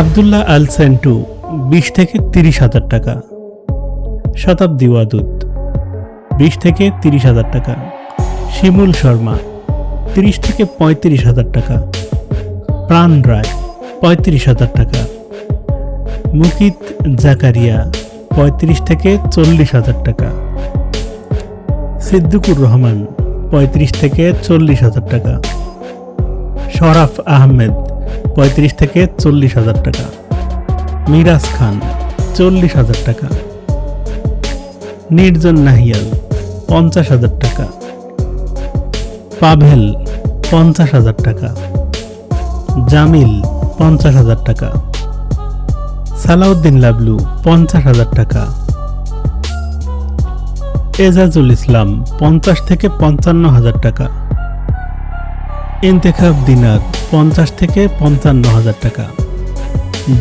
আব্দুল্লাহ আল সেন্টু 20 থেকে 30,000 টাকা। শতাব্দী ওয়াদুদ 20 থেকে 30,000 টাকা। শিমুল শর্মা 30 থেকে 35,000 টাকা। প্রাণ রায় 35,000 টাকা। মুকিত জাকারিয়া 35 থেকে 40,000 টাকা। সিদ্দিকুর রহমান 35 থেকে 40,000 টাকা। শরাফ আহমেদ 35 থেকে 40,000 টাকা। মিরাজ খান 40,000 টাকা। নির্জন নাহিয়াল 50,000 টাকা। পাভেল 50,000 টাকা। জামিল 50,000 টাকা। সালাউদ্দিন লাবলু 50,000 টাকা। এজাজুল ইসলাম 50 থেকে 55,000 টাকা। ইন্তেখাব দিনার 50 থেকে 55,000 টাকা।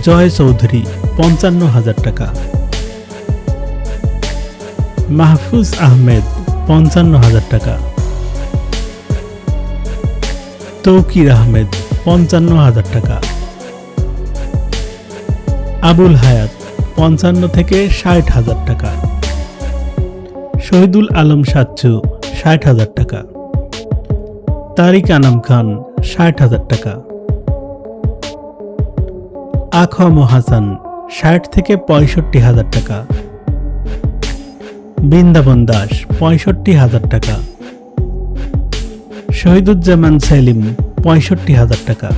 জয় চৌধুরী 55,000 টাকা। মাহফুজ আহমেদ 55,000 টাকা। তৌকির আহমেদ 55,000 টাকা। আবুল হায়াত 55 থেকে 60,000 টাকা। শহীদুল আলম সাচ্চু 60,000 টাকা। তারিক আনাম খান 60,000 টাকা। আখম হাসান 60 থেকে 65,000 টাকা। বৃন্দাবন দাস 65,000 টাকা। শহীদুজ্জামান সেলিম 65,000 টাকা।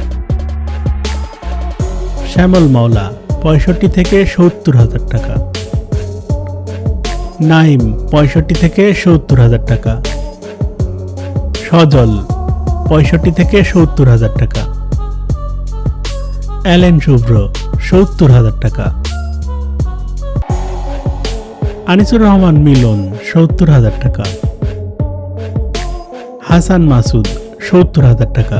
শ্যামল মাওলা 65 থেকে 70,000 টাকা। নাইম 65 থেকে 70,000 টাকা। সজল 65 থেকে 70,000 টাকা। অ্যালেন শুভ্র 70,000 টাকা। আনিসুর রহমান মিলন 70,000 টাকা। হাসান মাসুদ 70,000 টাকা।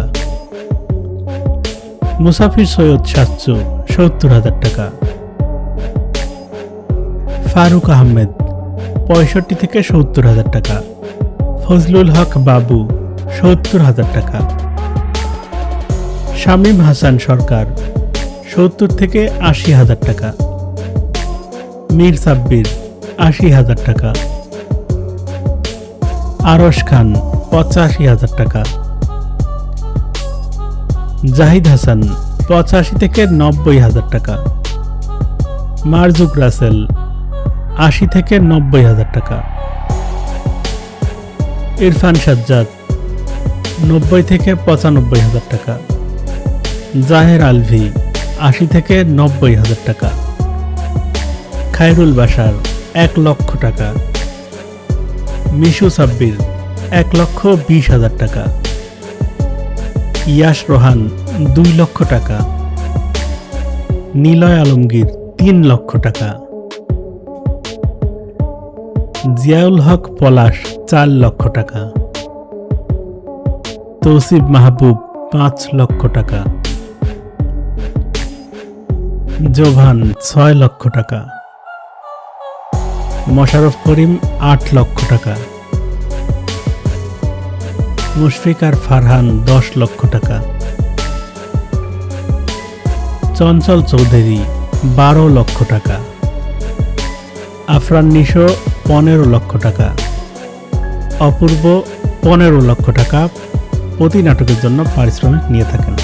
মুসাফির সৈয়দ সাচ্চু 70,000 টাকা। ফারুক আহমেদ 65 থেকে 70,000 টাকা। ফজলুল হক বাবু 70,000 টাকা। শামীম হাসান সরকার 70 থেকে 80,000 টাকা। মীর সাব্বির 80,000 টাকা। আরশ খান 85,000 টাকা। জাহিদ হাসান 85 থেকে 90,000 টাকা। মারজুক রাসেল 80 থেকে 90,000 টাকা। ইরফান সাজ্জাদ 90 থেকে 95,000 টাকা। জাহের আলভি 80 থেকে 90,000 টাকা। খায়রুল বাশার 1 লক্ষ টাকা। মিশু সাব্বির 1,20,000 টাকা। ইয়াস রোহান 2 লক্ষ টাকা। নিলয় আলমগীর 3 লক্ষ টাকা। জিয়াউল হক পলাশ 4 লক্ষ টাকা। তৌসিফ মাহবুব 5 লক্ষ টাকা। জোভান 6 লক্ষ টাকা। মোশাররফ করিম 8 লক্ষ টাকা। মুশফিকার ফারহান 10 লক্ষ টাকা। চঞ্চল চৌধুরী 12 লক্ষ টাকা। আফরান নিশো 15 লক্ষ টাকা। অপূর্ব 15 লক্ষ টাকা প্রতি নাটকের জন্য পারিশ্রমিক নিয়ে থাকেন।